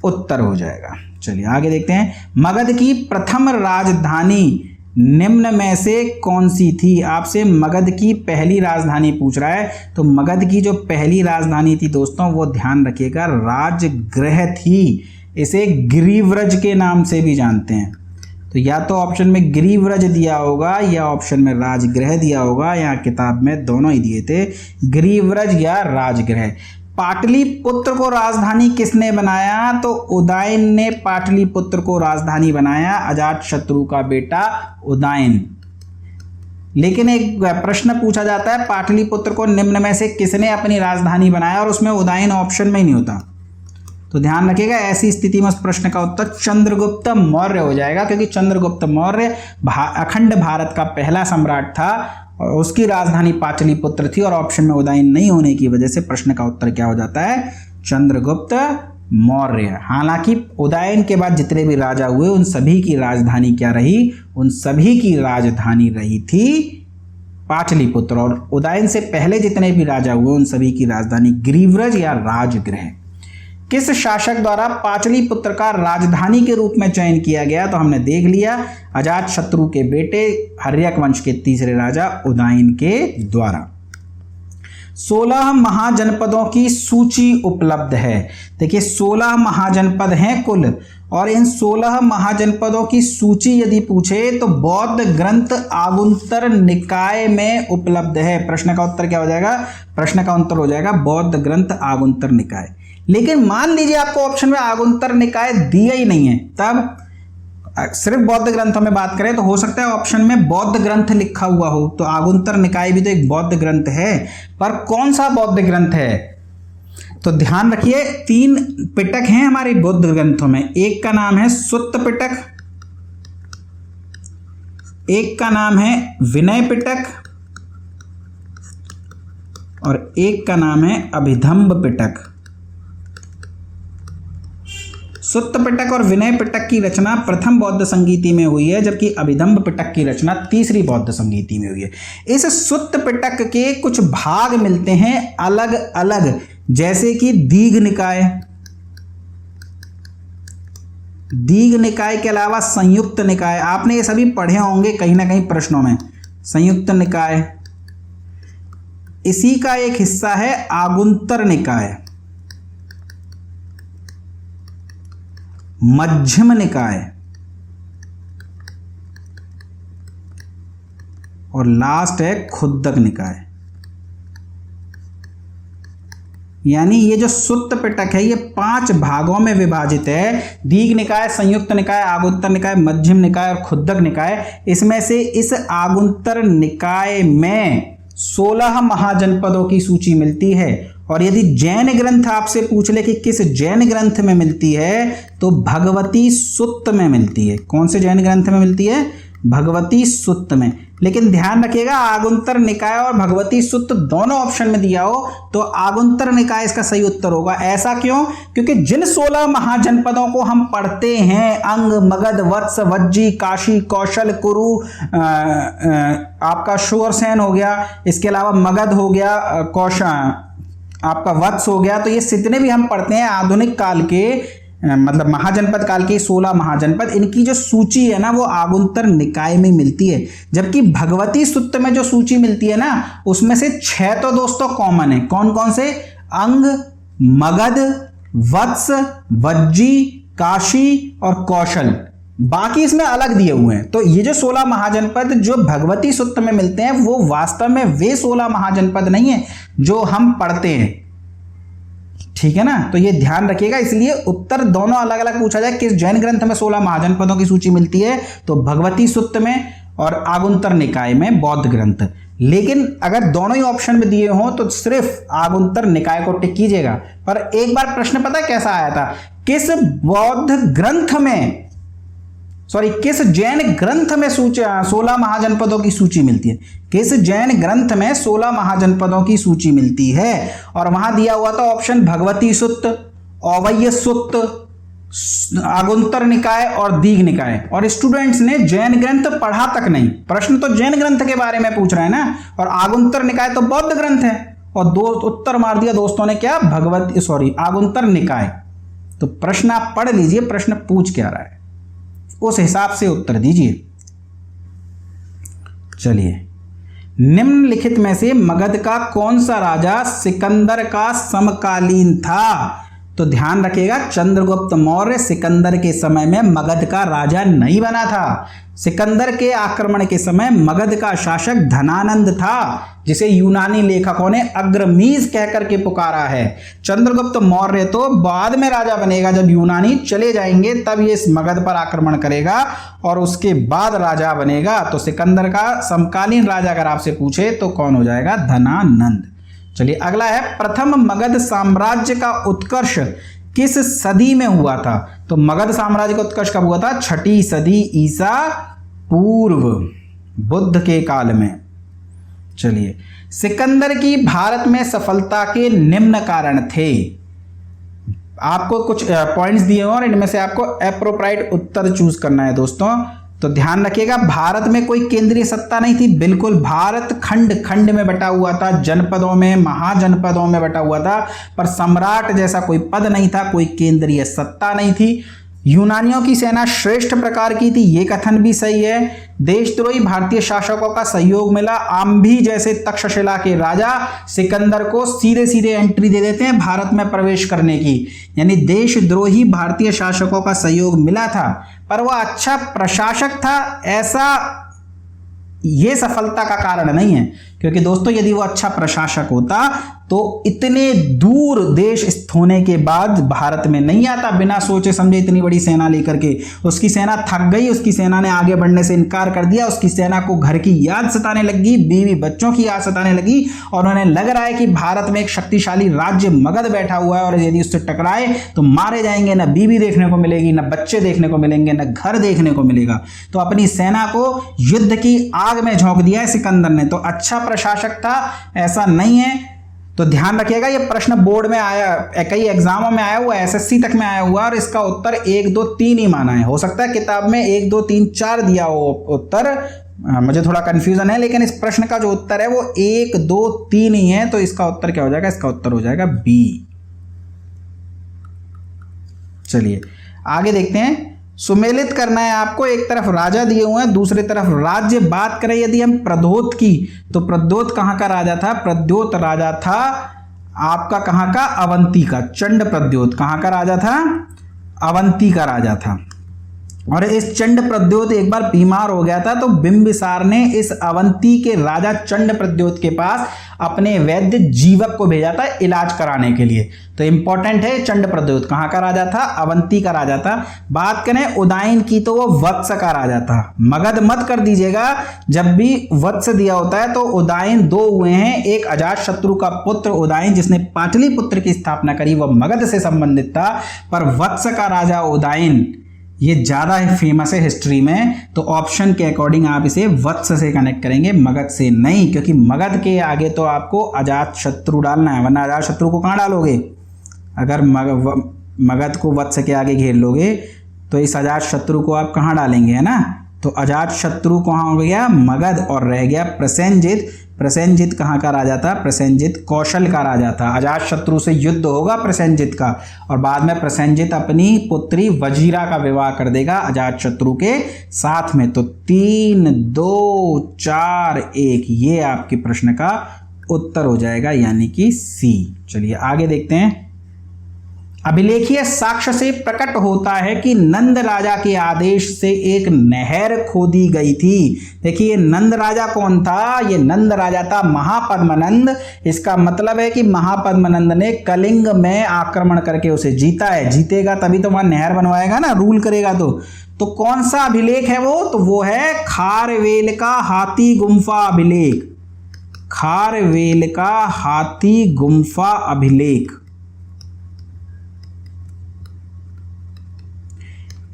उत्तर हो जाएगा। चलिए आगे देखते हैं। मगध की प्रथम राजधानी निम्न में से कौन सी थी? आपसे मगध की पहली राजधानी पूछ रहा है। तो मगध की जो पहली राजधानी थी दोस्तों वो ध्यान रखिएगा राजगृह थी। इसे गिरिव्रज के नाम से भी जानते हैं। तो या तो ऑप्शन में गिरिव्रज दिया होगा या ऑप्शन में राजगृह दिया होगा। यहाँ किताब में दोनों ही दिए थे, गिरिव्रज या राजगृह। पाटलिपुत्र को राजधानी किसने बनाया? तो उदयन ने पाटलिपुत्र को राजधानी बनाया, अजातशत्रु का बेटा उदयन। लेकिन एक प्रश्न पूछा जाता है पाटलिपुत्र को निम्न में से किसने अपनी राजधानी बनाया, और उसमें उदयन ऑप्शन में ही नहीं होता। तो ध्यान रखिएगा ऐसी स्थिति में उस प्रश्न का उत्तर चंद्रगुप्त मौर्य हो जाएगा, क्योंकि चंद्रगुप्त मौर्य अखंड भारत का पहला सम्राट था और उसकी राजधानी पाटलिपुत्र थी, और ऑप्शन में उदयन नहीं होने की वजह से प्रश्न का उत्तर क्या हो जाता है? चंद्रगुप्त मौर्य। हालांकि उदयन के बाद जितने भी राजा हुए उन सभी की राजधानी क्या रही? उन सभी की राजधानी रही थी पाटलिपुत्र, और उदयन से पहले जितने भी राजा हुए उन सभी की राजधानी गिरिव्रज या राजगृह। किस शासक द्वारा पाटलिपुत्र का राजधानी के रूप में चयन किया गया? तो हमने देख लिया अजातशत्रु के बेटे हर्यक वंश के तीसरे राजा उदयन के द्वारा। 16 महाजनपदों की सूची उपलब्ध है। देखिए 16 महाजनपद हैं कुल, और इन 16 महाजनपदों की सूची यदि पूछे तो बौद्ध ग्रंथ आगुंतर निकाय में उपलब्ध है। प्रश्न का उत्तर क्या हो जाएगा? प्रश्न का उत्तर हो जाएगा बौद्ध ग्रंथ आगुंतर निकाय। लेकिन मान लीजिए आपको ऑप्शन में आगुंतर निकाय दिया ही नहीं है, तब सिर्फ बौद्ध ग्रंथों में बात करें तो हो सकता है ऑप्शन में बौद्ध ग्रंथ लिखा हुआ हो। तो आगुंतर निकाय भी तो एक बौद्ध ग्रंथ है, पर कौन सा बौद्ध ग्रंथ है? तो ध्यान रखिए 3 पिटक हैं हमारे बौद्ध ग्रंथों में। एक का नाम है सुत्त पिटक, एक का नाम है विनय पिटक, और एक का नाम है अभिधम्ब पिटक। सुत्त पिटक और विनय पिटक की रचना प्रथम बौद्ध संगीति में हुई है, जबकि अभिधम्ब पिटक की रचना तीसरी बौद्ध संगीति में हुई है। इस सुत्त पिटक के कुछ भाग मिलते हैं अलग अलग, जैसे कि दीघ निकाय, दीघ निकाय के अलावा संयुक्त निकाय। आपने ये सभी पढ़े होंगे कहीं ना कहीं प्रश्नों में। संयुक्त निकाय, इसी का एक हिस्सा है आगुंतर निकाय, मध्यम निकाय, और लास्ट है खुद्दक निकाय। यानी ये जो सुत्त पिटक है ये 5 भागों में विभाजित है। दीघ निकाय, संयुक्त निकाय, आगुंतर निकाय, मध्यम निकाय और खुद्दक निकाय। इसमें से इस आगुंतर निकाय में 16 महाजनपदों की सूची मिलती है। और यदि जैन ग्रंथ आपसे पूछ ले कि किस जैन ग्रंथ में मिलती है, तो भगवती सुत्त में मिलती है। कौन से जैन ग्रंथ में मिलती है? भगवती सुत्त में। लेकिन ध्यान रखिएगा आगुंतर निकाय और भगवती सुत्त दोनों ऑप्शन में दिया हो तो आगुंतर निकाय इसका सही उत्तर होगा। ऐसा क्यों? क्योंकि जिन 16 महाजनपदों को हम पढ़ते हैं, अंग, मगध, वत्स, वज्जी, काशी, कौशल, कुरु, आपका शूरसेन हो गया, इसके अलावा मगध हो गया, आपका वत्स हो गया, तो ये जितने भी हम पढ़ते हैं आधुनिक काल के मतलब महाजनपद काल के 16 महाजनपद, इनकी जो सूची है ना वो आगुंतर निकाय में मिलती है। जबकि भगवती सुत्त में जो सूची मिलती है ना उसमें से 6 तो दोस्तों कॉमन है। कौन कौन से? अंग, मगध, वत्स, वज्जी, काशी और कौशल। बाकी इसमें अलग दिए हुए हैं। तो ये जो 16 महाजनपद जो भगवती सुत्त में मिलते हैं वो वास्तव में वे 16 महाजनपद नहीं है जो हम पढ़ते हैं। ठीक है ना? तो ये ध्यान रखिएगा। इसलिए उत्तर दोनों अलग अलग पूछा जाए। किस जैन ग्रंथ में 16 महाजनपदों की सूची मिलती है? तो भगवती सुत्त में और आगुंतर निकाय में बौद्ध ग्रंथ। लेकिन अगर दोनों ही ऑप्शन में दिए हों तो सिर्फ आगुंतर निकाय को टिक कीजिएगा। पर एक बार प्रश्न पता है कैसा आया था? किस बौद्ध ग्रंथ में सॉरी, किस जैन ग्रंथ में 16 महाजनपदों की सूची मिलती है? किस जैन ग्रंथ में 16 महाजनपदों की सूची मिलती है? और वहां दिया हुआ था ऑप्शन भगवती सुत्त, औवैय सुत्त, आगुंतर निकाय और दीघ निकाय। और स्टूडेंट्स ने जैन ग्रंथ पढ़ा तक नहीं, प्रश्न तो जैन ग्रंथ के बारे में पूछ रहे हैं ना, और आगुंतर निकाय तो बौद्ध ग्रंथ है, और दो उत्तर मार दिया दोस्तों ने क्या, आगुंतर निकाय। तो प्रश्न आप पढ़ लीजिए, प्रश्न पूछ क्या रहा है, उस हिसाब से उत्तर दीजिए। चलिए, निम्नलिखित में से मगध का कौन सा राजा सिकंदर का समकालीन था? तो ध्यान रखिएगा, चंद्रगुप्त मौर्य सिकंदर के समय में मगध का राजा नहीं बना था। सिकंदर के आक्रमण के समय मगध का शासक धनानंद था, जिसे यूनानी लेखकों ने अग्रमीज कहकर के पुकारा है। चंद्रगुप्त मौर्य तो बाद में राजा बनेगा, जब यूनानी चले जाएंगे तब ये इस मगध पर आक्रमण करेगा और उसके बाद राजा बनेगा। तो सिकंदर का समकालीन राजा अगर आपसे पूछे तो कौन हो जाएगा, धनानंद। चलिए अगला है, प्रथम मगध साम्राज्य का उत्कर्ष किस सदी में हुआ था? तो मगध साम्राज्य का उत्कर्ष कब हुआ था? 6ठी सदी ईसा पूर्व, बुद्ध के काल में। चलिए, सिकंदर की भारत में सफलता के निम्न कारण थे। आपको कुछ पॉइंट्स दिए हैं और इनमें से आपको एप्रोप्राइट उत्तर चूज करना है दोस्तों। तो ध्यान रखिएगा, भारत में कोई केंद्रीय सत्ता नहीं थी, बिल्कुल भारत खंड खंड में बटा हुआ था, जनपदों में, महाजनपदों में बटा हुआ था, पर सम्राट जैसा कोई पद नहीं था, कोई केंद्रीय सत्ता नहीं थी। यूनानियों की सेना श्रेष्ठ प्रकार की थी, ये कथन भी सही है। देशद्रोही भारतीय शासकों का सहयोग मिला, आम्भी जैसे तक्षशिला के राजा सिकंदर को सीधे सीधे एंट्री दे देते हैं भारत में प्रवेश करने की, यानी देशद्रोही भारतीय शासकों का सहयोग मिला था, पर वह अच्छा प्रशासक था, ऐसा ये सफलता का कारण नहीं है। क्योंकि दोस्तों यदि वो अच्छा प्रशासक होता तो इतने दूर देश स्थित होने के बाद भारत में नहीं आता बिना सोचे समझे इतनी बड़ी सेना लेकर के। उसकी सेना थक गई, उसकी सेना ने आगे बढ़ने से इनकार कर दिया, उसकी सेना को घर की याद सताने लगी, बीवी बच्चों की याद सताने लगी, और उन्हें लग रहा है कि भारत में एक शक्तिशाली राज्य मगध बैठा हुआ है और यदि उससे टकराए तो मारे जाएंगे, न बीवी देखने को मिलेगी, न बच्चे देखने को मिलेंगे, न घर देखने को मिलेगा। तो अपनी सेना को युद्ध की आग में झोंक दिया है सिकंदर ने। तो अच्छा प्रशासक था ऐसा नहीं है। तो ध्यान रखिएगा, ये प्रश्न बोर्ड में आया, कई एग्जामों में आया हुआ, एसएससी तक में आया हुआ, और इसका उत्तर 1 2 3 ही माना है। हो सकता है किताब में 1 2 3 4 दिया हो उत्तर, मुझे थोड़ा कंफ्यूजन है, लेकिन इस प्रश्न का जो उत्तर है वो 1 2 3 ही है। तो इसका उत्तर क्या हो जाएगा? इसका उत्तर हो जाएगा बी। चलिए आगे देखते हैं। सुमेलित करना है आपको, एक तरफ राजा दिए हुए हैं, दूसरी तरफ राज्य। बात करें यदि हम प्रद्योत की, तो प्रद्योत कहाँ का राजा था? प्रद्योत राजा था आपका कहाँ का? अवंती का। चंड प्रद्योत कहाँ का राजा था? अवंती का राजा था। और इस चंड प्रद्योत एक बार बीमार हो गया था, तो बिंबिसार ने इस अवंती के राजा चंड प्रद्योत के पास अपने वैद्य जीवक को भेजा था इलाज कराने के लिए। तो इंपॉर्टेंट है, चंड प्रद्योत कहाँ का राजा था? अवंती का राजा था। बात करें उदायन की, तो वो वत्स का राजा था। मगध मत कर दीजिएगा, जब भी वत्स दिया होता है तो उदायन 2 हुए हैं। एक अजातशत्रु का पुत्र उदायन जिसने पाटलिपुत्र की स्थापना करी, वह मगध से संबंधित था, पर वत्स का राजा उदायन ये ज्यादा फेमस है हिस्ट्री में। तो ऑप्शन के अकॉर्डिंग आप इसे वत्स से कनेक्ट करेंगे, मगध से नहीं, क्योंकि मगध के आगे तो आपको अजातशत्रु डालना है, वरना अजातशत्रु को कहाँ डालोगे? अगर मगध को वत्स के आगे घेर लोगे तो इस अजातशत्रु को आप कहाँ डालेंगे, है ना? तो अजातशत्रु कहाँ हो गया? मगध, और रह गया प्रसेनजित। प्रसेनजित कहाँ का राजा था? प्रसेनजित कौशल का राजा था। अजातशत्रु से युद्ध होगा प्रसेनजित का, और बाद में प्रसेनजित अपनी पुत्री वजीरा का विवाह कर देगा अजातशत्रु के साथ में। तो 3 2 4 1 ये आपके प्रश्न का उत्तर हो जाएगा, यानी कि सी। चलिए आगे देखते हैं। अभिलेखीय साक्ष्य से प्रकट होता है कि नंद राजा के आदेश से एक नहर खोदी गई थी। देखिए नंद राजा कौन था? ये नंद राजा था महापद्मनंद। इसका मतलब है कि महापद्मनंद ने कलिंग में आक्रमण करके उसे जीता है। जीतेगा तभी तो वहां नहर बनवाएगा ना, रूल करेगा। तो कौन सा अभिलेख है वो? तो वो है खारवेल का हाथी गुम्फा अभिलेख। खारवेल का हाथी गुम्फा अभिलेख।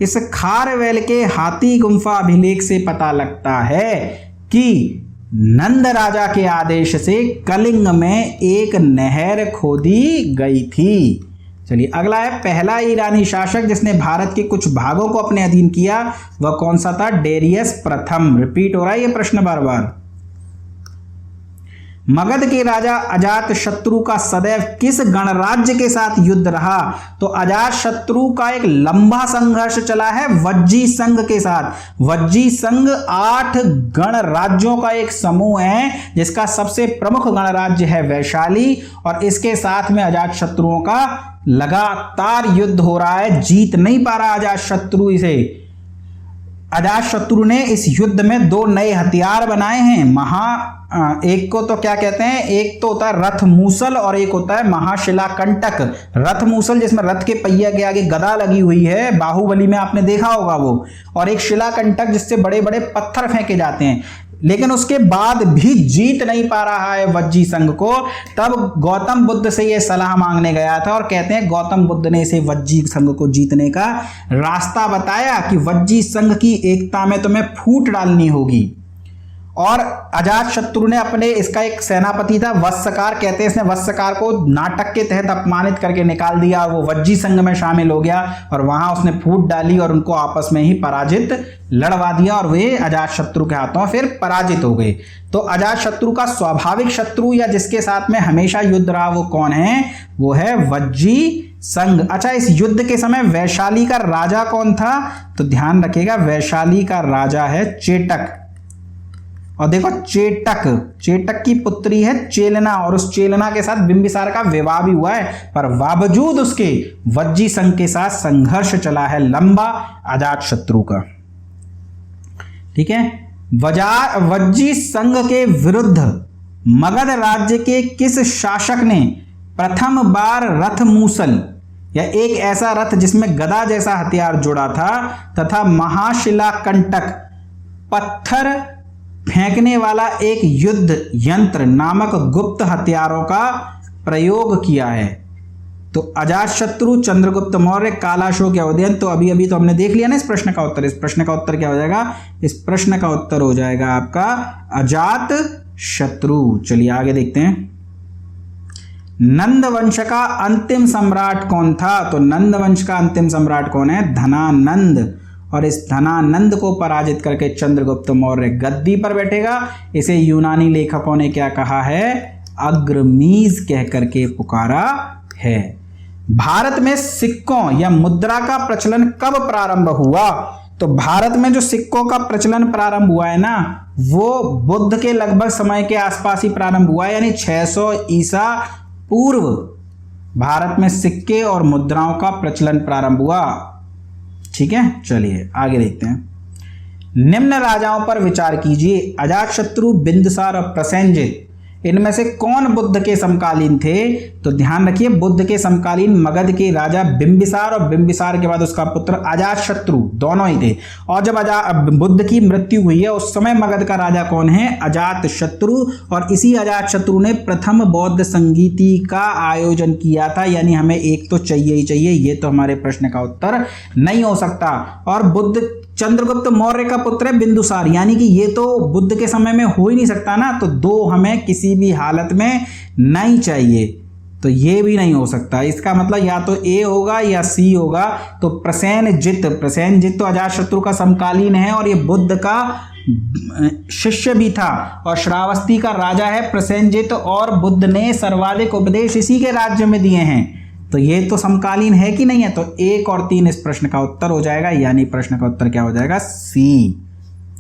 इस खारवेल के हाथी गुम्फा अभिलेख से पता लगता है कि नंद राजा के आदेश से कलिंग में एक नहर खोदी गई थी। चलिए अगला है, पहला ईरानी शासक जिसने भारत के कुछ भागों को अपने अधीन किया वह कौन सा था? डेरियस प्रथम। रिपीट हो रहा है ये प्रश्न बार बार। मगध के राजा अजात शत्रु का सदैव किस गणराज्य के साथ युद्ध रहा? तो अजात शत्रु का एक लंबा संघर्ष चला है वज्जी संघ के साथ। वज्जी संघ 8 गणराज्यों का एक समूह है जिसका सबसे प्रमुख गणराज्य है वैशाली, और इसके साथ में अजात शत्रुओं का लगातार युद्ध हो रहा है। जीत नहीं पा रहा अजात शत्रु इसे। अजात शत्रु ने इस युद्ध में 2 नए हथियार बनाए हैं। एक को तो क्या कहते हैं, एक तो होता है रथ मूसल और एक होता है महाशिला कंटक। रथ मूसल जिसमें रथ के पहिया के आगे गदा लगी हुई है, बाहुबली में आपने देखा होगा वो, और एक शिला कंटक जिससे बड़े बड़े पत्थर फेंके जाते हैं। लेकिन उसके बाद भी जीत नहीं पा रहा है वज्जी संघ को। तब गौतम बुद्ध से यह सलाह मांगने गया था और कहते हैं गौतम बुद्ध ने इसे वज्जी संघ को जीतने का रास्ता बताया कि वज्जी संघ की एकता में तुम्हें फूट डालनी होगी। और अजात शत्रु ने अपने, इसका एक सेनापति था वत्सकार कहते हैं, इसने वत्सकार को नाटक के तहत अपमानित करके निकाल दिया। वो वज्जी संघ में शामिल हो गया और वहां उसने फूट डाली और उनको आपस में ही पराजित लड़वा दिया और वे अजात शत्रु के हाथों फिर पराजित हो गए। तो अजात शत्रु का स्वाभाविक शत्रु या जिसके साथ में हमेशा युद्ध रहा वो कौन है? वो है वज्जी संघ। अच्छा, इस युद्ध के समय वैशाली का राजा कौन था? तो ध्यान रखिएगा, वैशाली का राजा है चेटक। और देखो चेटक की पुत्री है चेलना, और उस चेलना के साथ बिंबिसार का विवाह भी हुआ है, पर बावजूद उसके वज्जी संघ के साथ संघर्ष चला है लंबा अजात शत्रु का। ठीक है, वज्जी संघ के विरुद्ध मगध राज्य के किस शासक ने प्रथम बार रथ मूसल या एक ऐसा रथ जिसमें गदा जैसा हथियार जुड़ा था तथा महाशिला कंटक पत्थर फेंकने वाला एक युद्ध यंत्र नामक गुप्त हथियारों का प्रयोग किया है? तो अजातशत्रु, चंद्रगुप्त मौर्य, कालाशोक या उदयन। तो अभी अभी तो हमने देख लिया ना इस प्रश्न का उत्तर। इस प्रश्न का उत्तर क्या हो जाएगा? इस प्रश्न का उत्तर हो जाएगा आपका अजात शत्रु। चलिए आगे देखते हैं। नंद वंश का अंतिम सम्राट कौन था? तो नंद वंश का अंतिम सम्राट कौन है? धनानंद। और इस धनानंद को पराजित करके चंद्रगुप्त मौर्य गद्दी पर बैठेगा। इसे यूनानी लेखकों ने क्या कहा है? अग्रमीज कह करके पुकारा है। भारत में सिक्कों या मुद्रा का प्रचलन कब प्रारंभ हुआ? तो भारत में जो सिक्कों का प्रचलन प्रारंभ हुआ है ना, वो बुद्ध के लगभग समय के आसपास ही प्रारंभ हुआ है, यानी 600 ईसा पूर्व भारत में सिक्के और मुद्राओं का प्रचलन प्रारंभ हुआ। ठीक है, चलिए आगे देखते हैं। निम्न राजाओं पर विचार कीजिए। अजातशत्रु, बिंदुसार और प्रसेनजित, इनमें से कौन बुद्ध के समकालीन थे? तो ध्यान रखिए, बुद्ध के समकालीन मगध के राजा बिंबिसार और बिंबिसार के बाद उसका पुत्र अजातशत्रु, दोनों ही थे। और जब बुद्ध की मृत्यु हुई है उस समय मगध का राजा कौन है? अजातशत्रु। और इसी अजातशत्रु ने प्रथम बौद्ध संगीति का आयोजन किया था। यानी हमें एक तो चाहिए ही चाहिए, ये तो हमारे प्रश्न का उत्तर नहीं हो सकता। और बुद्ध चंद्रगुप्त मौर्य का पुत्र है बिंदुसार, यानी कि ये तो बुद्ध के समय में हो ही नहीं सकता ना, तो 2 हमें किसी भी हालत में नहीं चाहिए, तो ये भी नहीं हो सकता। इसका मतलब या तो ए होगा या सी होगा। तो प्रसेनजित तो अजातशत्रु का समकालीन है और ये बुद्ध का शिष्य भी था, और श्रावस्ती का राजा है प्रसेनजित, और बुद्ध ने सर्वाधिक उपदेश इसी के राज्य में दिए हैं। तो ये तो समकालीन है कि नहीं है? तो 1 और 3 इस प्रश्न का उत्तर हो जाएगा, यानी प्रश्न का उत्तर क्या हो जाएगा? सी।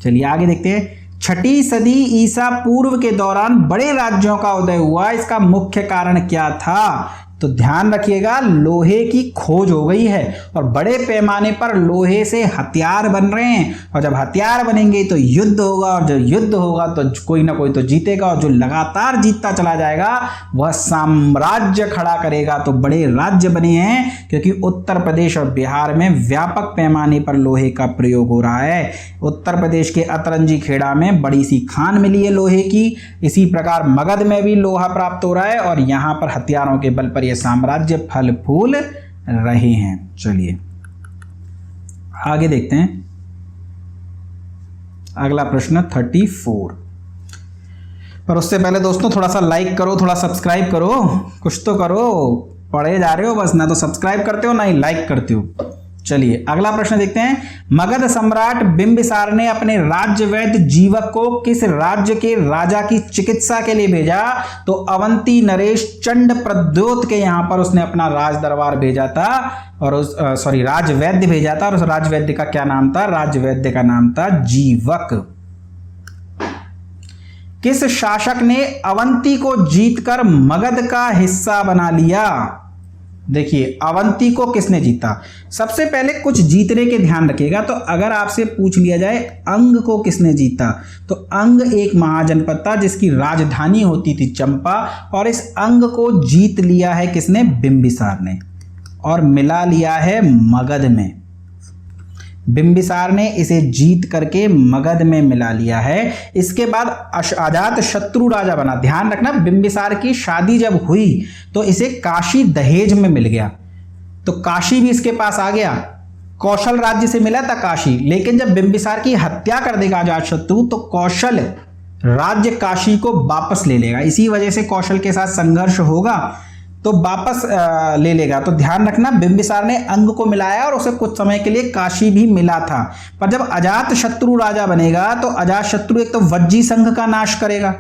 चलिए आगे देखते हैं। 6ठी सदी ईसा पूर्व के दौरान बड़े राज्यों का उदय हुआ, इसका मुख्य कारण क्या था? तो ध्यान रखिएगा, लोहे की खोज हो गई है और बड़े पैमाने पर लोहे से हथियार बन रहे हैं, और जब हथियार बनेंगे तो युद्ध होगा, और जब युद्ध होगा तो कोई ना कोई तो जीतेगा, और जो लगातार जीतता चला जाएगा वह साम्राज्य खड़ा करेगा। तो बड़े राज्य बने हैं क्योंकि उत्तर प्रदेश और बिहार में व्यापक पैमाने पर लोहे का प्रयोग हो रहा है। उत्तर प्रदेश के अतरंजी खेड़ा में बड़ी सी खान मिली है लोहे की। इसी प्रकार मगध में भी लोहा प्राप्त हो रहा है, और यहाँ पर हथियारों के बल पर ये साम्राज्य फल फूल रहे हैं। चलिए आगे देखते हैं अगला प्रश्न 34। पर उससे पहले दोस्तों थोड़ा सा लाइक करो, थोड़ा सब्सक्राइब करो, कुछ तो करो, पढ़े जा रहे हो बस, ना तो सब्सक्राइब करते हो ना ही लाइक करते हो। चलिए अगला प्रश्न देखते हैं। मगध सम्राट बिंबिसार ने अपने राज्य वैद्य जीवक को किस राज्य के राजा की चिकित्सा के लिए भेजा? तो अवंती नरेश चंड प्रद्योत के यहां पर उसने अपना राज दरबार भेजा था, और उस राज वैद्य भेजा था, और उस राज वैद्य का क्या नाम था? राज वैद्य का नाम था जीवक। किस शासक ने अवंती को जीतकर मगध का हिस्सा बना लिया? देखिए अवंती को किसने जीता? सबसे पहले कुछ जीतने के ध्यान रखिएगा। तो अगर आपसे पूछ लिया जाए अंग को किसने जीता, तो अंग एक महाजनपद था जिसकी राजधानी होती थी चंपा, और इस अंग को जीत लिया है किसने? बिंबिसार ने, और मिला लिया है मगध में। बिंबिसार ने इसे जीत करके मगध में मिला लिया है। इसके बाद अजात शत्रु राजा बना। ध्यान रखना, बिंबिसार की शादी जब हुई तो इसे काशी दहेज में मिल गया, तो काशी भी इसके पास आ गया। कौशल राज्य से मिला था काशी, लेकिन जब बिंबिसार की हत्या कर देगा अजात शत्रु तो कौशल राज्य काशी को वापस ले लेगा। इसी वजह से कौशल के साथ संघर्ष होगा तो वापस ले लेगा। तो ध्यान रखना, बिंबिसार ने अंग को मिलाया और उसे कुछ समय के लिए काशी भी मिला था। पर जब अजात शत्रु राजा बनेगा तो अजात शत्रु एक तो वज्जी संघ का नाश करेगा,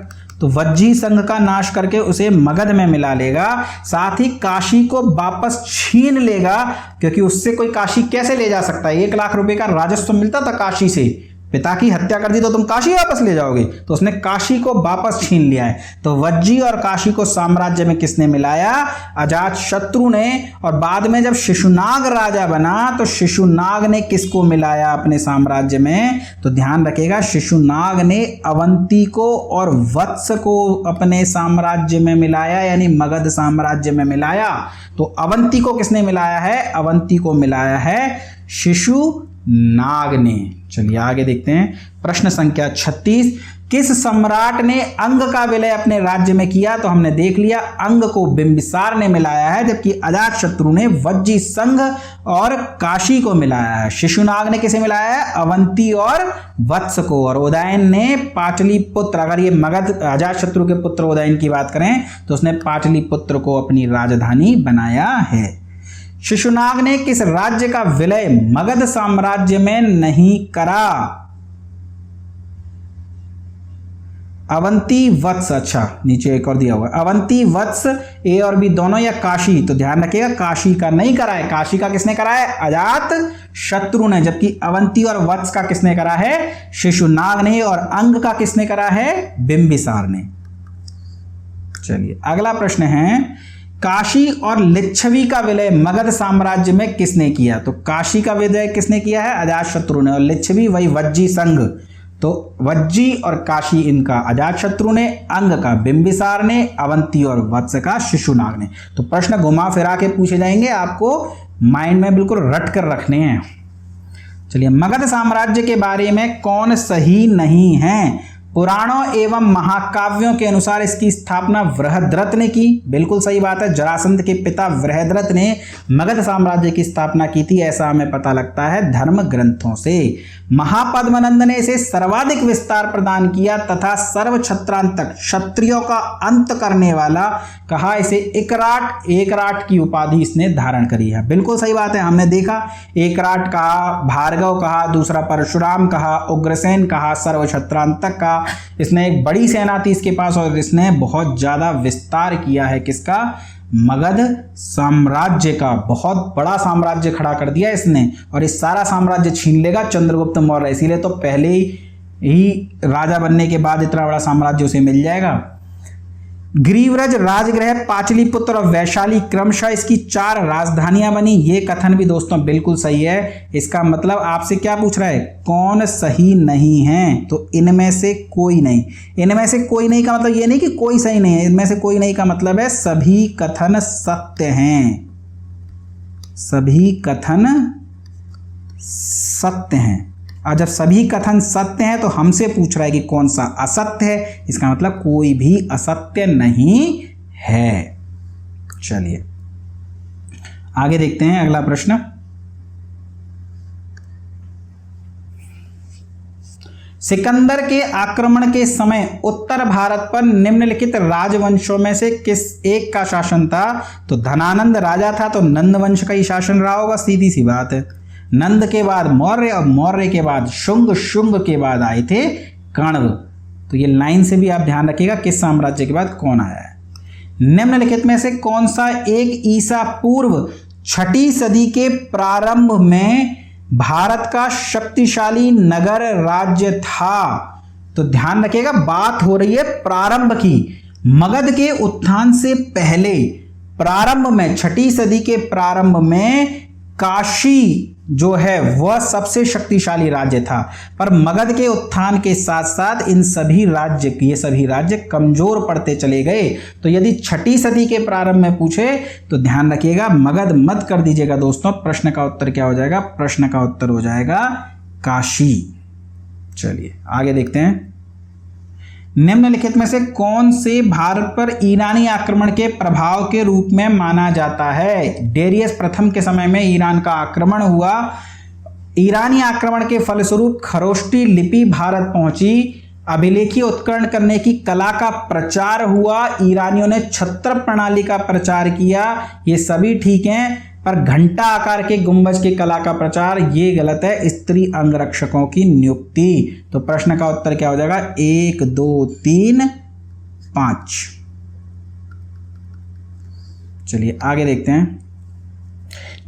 तो वज्जी संघ का नाश करके उसे मगध में मिला लेगा, साथ ही काशी को वापस छीन लेगा, क्योंकि उससे कोई काशी कैसे ले जा सकता है? 1 लाख रुपए का राजस्व मिलता था काशी से। पिता की हत्या कर दी तो तुम काशी वापस ले जाओगे, तो उसने काशी को वापस छीन लिया है। तो वज्जी और काशी को साम्राज्य में किसने मिलाया? अजात शत्रु ने। और बाद में जब शिशुनाग राजा बना तो शिशुनाग ने किसको मिलाया अपने साम्राज्य में? तो ध्यान रखिएगा, शिशुनाग ने अवंती को और वत्स को अपने साम्राज्य में मिलाया, यानी मगध साम्राज्य में मिलाया। तो अवंती को किसने मिलाया है? अवंती को मिलाया है शिशुनाग ने। चलिए आगे देखते हैं प्रश्न संख्या 36। किस सम्राट ने अंग का विलय अपने राज्य में किया? तो हमने देख लिया, अंग को बिंबिसार ने मिलाया है, जबकि अजात शत्रु ने वज्जी संघ और काशी को मिलाया है। शिशुनाग ने किसे मिलाया है? अवंती और वत्स को। और उदयन ने पाटलिपुत्र, अगर ये मगध अजात शत्रु के पुत्र उदयन की बात करें तो उसने पाटलिपुत्र को अपनी राजधानी बनाया है। शिशुनाग ने किस राज्य का विलय मगध साम्राज्य में नहीं करा? अवंती वत्स, अच्छा नीचे एक और दिया हुआ, अवंती वत्स ए और बी दोनों, या काशी? तो ध्यान रखिएगा, काशी का नहीं करा है। काशी का किसने करा है? अजात शत्रु ने। जबकि अवंती और वत्स का किसने करा है? शिशुनाग ने। और अंग का किसने करा है? बिंबिसार ने। चलिए अगला प्रश्न है, काशी और लिच्छवी का विलय मगध साम्राज्य में किसने किया? तो काशी का विलय किसने किया है? अजात शत्रु ने। और लिच्छवी वही वज्जी संघ, तो वज्जी और काशी इनका अजात शत्रु ने, अंग का बिंबिसार ने, अवंती और वत्स का शिशुनाग ने। तो प्रश्न घुमा फिरा के पूछे जाएंगे, आपको माइंड में बिल्कुल रट कर रखने हैं। चलिए, मगध साम्राज्य के बारे में कौन सही नहीं है? पुराणों एवं महाकाव्यों के अनुसार इसकी स्थापना वृहद्रथ ने की। बिल्कुल सही बात है, जरासंध के पिता वृहद्रथ ने मगध साम्राज्य की स्थापना की थी, ऐसा हमें पता लगता है धर्म ग्रंथों से। महापद्मनंद ने इसे सर्वाधिक विस्तार प्रदान किया तथा सर्व छत्रांतक, क्षत्रियों का अंत करने वाला कहा। इसे एकराट की उपाधि इसने धारण करी है। बिल्कुल सही बात है, हमने देखा एकराट कहा, भार्गव कहा, दूसरा परशुराम कहा, उग्रसेन कहा, सर्व छत्रांतक कहा। इसने एक बड़ी सेना थी इसके पास और इसने बहुत ज्यादा विस्तार किया है किसका? मगध साम्राज्य का। बहुत बड़ा साम्राज्य खड़ा कर दिया इसने, और इस सारा साम्राज्य छीन लेगा चंद्रगुप्त मौर्य। इसीलिए तो पहले ही राजा बनने के बाद इतना बड़ा साम्राज्य उसे मिल जाएगा। ग्रीवरज, राजगृह, पाटलिपुत्र और वैशाली क्रमशः इसकी 4 राजधानियां बनी। ये कथन भी दोस्तों बिल्कुल सही है। इसका मतलब आपसे क्या पूछ रहा है? कौन सही नहीं है? तो इनमें से कोई नहीं। इनमें से कोई नहीं का मतलब ये नहीं कि कोई सही नहीं है, इनमें से कोई नहीं का मतलब है सभी कथन सत्य हैं। सभी कथन सत्य हैं। और जब सभी कथन सत्य हैं तो हमसे पूछ रहा है कि कौन सा असत्य है। इसका मतलब कोई भी असत्य नहीं है। चलिए आगे देखते हैं अगला प्रश्न। सिकंदर के आक्रमण के समय उत्तर भारत पर निम्नलिखित राजवंशों में से किस एक का शासन था? तो धनानंद राजा था तो नंद वंश का ही शासन रहा होगा, सीधी सी बात है। नंद के बाद मौर्य और मौर्य के बाद शुंग, शुंग के बाद आए थे कण्व। तो ये लाइन से भी आप ध्यान रखिएगा किस साम्राज्य के बाद कौन आया है। निम्नलिखित में से कौन सा एक ईसा पूर्व 6ठी सदी के प्रारंभ में भारत का शक्तिशाली नगर राज्य था? तो ध्यान रखिएगा बात हो रही है प्रारंभ की। मगध के उत्थान से पहले प्रारंभ में 6ठी सदी के प्रारंभ में काशी जो है वह सबसे शक्तिशाली राज्य था, पर मगध के उत्थान के साथ साथ ये सभी राज्य कमजोर पड़ते चले गए। तो यदि 6ठी सदी के प्रारंभ में पूछे तो ध्यान रखिएगा मगध मत कर दीजिएगा दोस्तों। प्रश्न का उत्तर क्या हो जाएगा? प्रश्न का उत्तर हो जाएगा काशी। चलिए आगे देखते हैं। निम्नलिखित में से कौन से भारत पर ईरानी आक्रमण के प्रभाव के रूप में माना जाता है? डेरियस प्रथम के समय में ईरान का आक्रमण हुआ। ईरानी आक्रमण के फलस्वरूप खरोष्टी लिपि भारत पहुंची। अभिलेखीय उत्खनन करने की कला का प्रचार हुआ। ईरानियों ने छत्र प्रणाली का प्रचार किया। ये सभी ठीक हैं, पर घंटा आकार के गुंबज की कला का प्रचार ये गलत है। स्त्री अंगरक्षकों की नियुक्ति। तो प्रश्न का उत्तर क्या हो जाएगा? 1 2 3 5। चलिए आगे देखते हैं।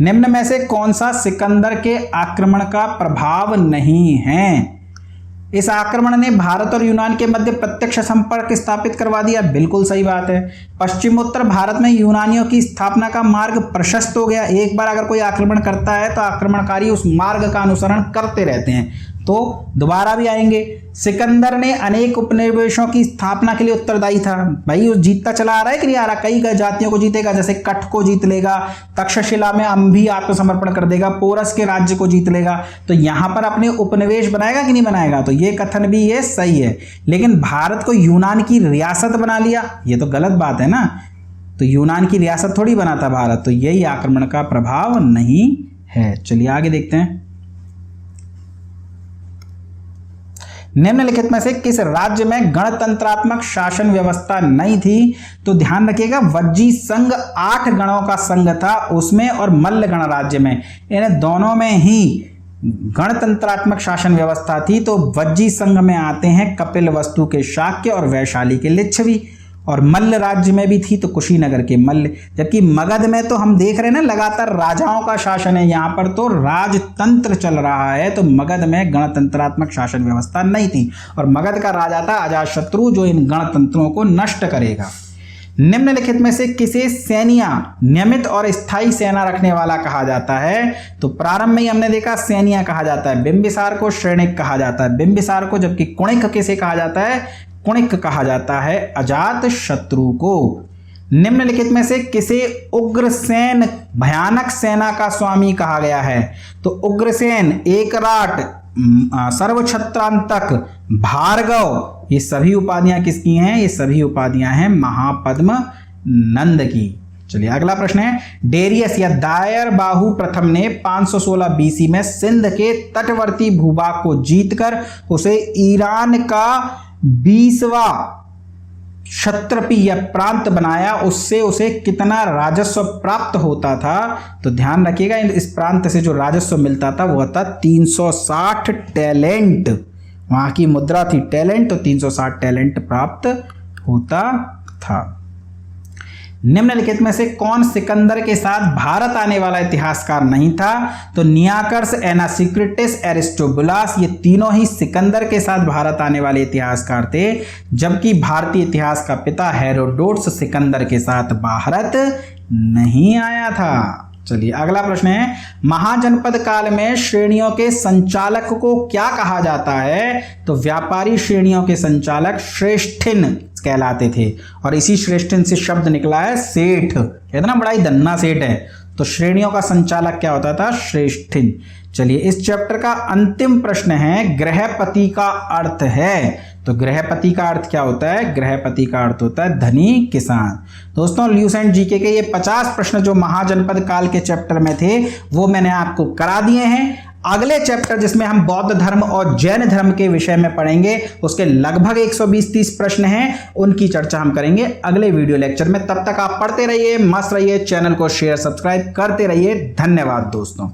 निम्न में से कौन सा सिकंदर के आक्रमण का प्रभाव नहीं है? इस आक्रमण ने भारत और यूनान के मध्य प्रत्यक्ष संपर्क स्थापित करवा दिया। बिल्कुल सही बात है। पश्चिमोत्तर भारत में यूनानियों की स्थापना का मार्ग प्रशस्त हो गया। एक बार अगर कोई आक्रमण करता है तो आक्रमणकारी उस मार्ग का अनुसरण करते रहते हैं, तो दोबारा भी आएंगे। सिकंदर ने अनेक उपनिवेशों की स्थापना के लिए उत्तरदायी था। भाई वो जीतता चला आ रहा है कि नहीं आ रहा? कई जातियों को जीतेगा, जैसे कठ को जीत लेगा, तक्षशिला में अंभी आत्मसमर्पण कर देगा, पोरस के राज्य को जीत लेगा। तो यहां पर अपने उपनिवेश बनाएगा कि नहीं बनाएगा? तो ये कथन भी ये सही है। लेकिन भारत को यूनान की रियासत बना लिया, ये तो गलत बात है ना। तो यूनान की रियासत थोड़ी बना था भारत। तो यही आक्रमण का प्रभाव नहीं है। चलिए आगे देखते हैं। निम्नलिखित में से किस राज्य में गणतंत्रात्मक शासन व्यवस्था नहीं थी? तो ध्यान रखिएगा वज्जी संघ 8 गणों का संघ था उसमें, और मल्ल गणराज्य में, इन दोनों में ही गणतंत्रात्मक शासन व्यवस्था थी। तो वज्जी संघ में आते हैं कपिलवस्तु के शाक्य और वैशाली के लिच्छवी, और मल्ल राज्य में भी थी तो कुशीनगर के मल्ल। जबकि मगध में तो हम देख रहे हैं ना लगातार राजाओं का शासन है, यहाँ पर तो राजतंत्र चल रहा है। तो मगध में गणतंत्रात्मक शासन व्यवस्था नहीं थी, और मगध का राजा था अजातशत्रु जो इन गणतंत्रों को नष्ट करेगा। निम्नलिखित में से किसे सैनिया नियमित और स्थायी सेना रखने वाला कहा जाता है? तो प्रारंभ में ही हमने देखा सैनिया कहा जाता है। बिंबिसार को श्रेणिक कहा जाता है, बिंबिसार को। जबकि कुणिक किसे कहा जाता है? कुणिक कहा जाता है अजात शत्रु को। निम्नलिखित में से किसे उग्रसेन भयानक सेना का स्वामी कहा गया है? तो उग्रसेन, एकराट, सर्वछत्रांतक, भार्गव, ये सभी उपाधियां किसकी हैं? ये सभी उपाधियां हैं महापद्म नंद की। चलिए अगला प्रश्न है। डेरियस या दायर बाहु प्रथम ने 516 बीसी में सिंध के तटवर्ती भूभाग को जीतकर उसे ईरान का 20वां क्षत्रपी या प्रांत बनाया। उससे उसे कितना राजस्व प्राप्त होता था? तो ध्यान रखिएगा इस प्रांत से जो राजस्व मिलता था वह था 360 टैलेंट। वहां की मुद्रा थी टैलेंट, तो 360 टैलेंट प्राप्त होता था। निम्नलिखित में से कौन सिकंदर के साथ भारत आने वाला इतिहासकार नहीं था? तो नियाकर्स, एनासिक्रिटिस, एरिस्टोबुलास, ये तीनों ही सिकंदर के साथ भारत आने वाले इतिहासकार थे। जबकि भारतीय इतिहास का पिता हेरोडोटस सिकंदर के साथ भारत नहीं आया था। चलिए अगला प्रश्न है। महाजनपद काल में श्रेणियों के संचालक को क्या कहा जाता है? तो व्यापारी श्रेणियों के संचालक श्रेष्ठिन कहलाते थे, और इसी श्रेष्ठिन से शब्द निकला है सेठ। कहते ना बड़ा ही धन्ना सेठ है, तो श्रेणियों का संचालक क्या होता था? श्रेष्ठिन। चलिए इस चैप्टर का अंतिम प्रश्न है गृहपति का अर्थ है। तो गृहपति का अर्थ क्या होता है? गृहपति का अर्थ होता है धनी किसान। दोस्तों ल्यूसेंट जीके के ये 50 प्रश्न जो महाजनपद काल के चैप्टर में थे वो मैंने आपको करा दिए हैं। अगले चैप्टर जिसमें हम बौद्ध धर्म और जैन धर्म के विषय में पढ़ेंगे, उसके लगभग 120-30 प्रश्न हैं, उनकी चर्चा हम करेंगे अगले वीडियो लेक्चर में। तब तक आप पढ़ते रहिए, मस्त रहिए, चैनल को शेयर सब्सक्राइब करते रहिए। धन्यवाद दोस्तों।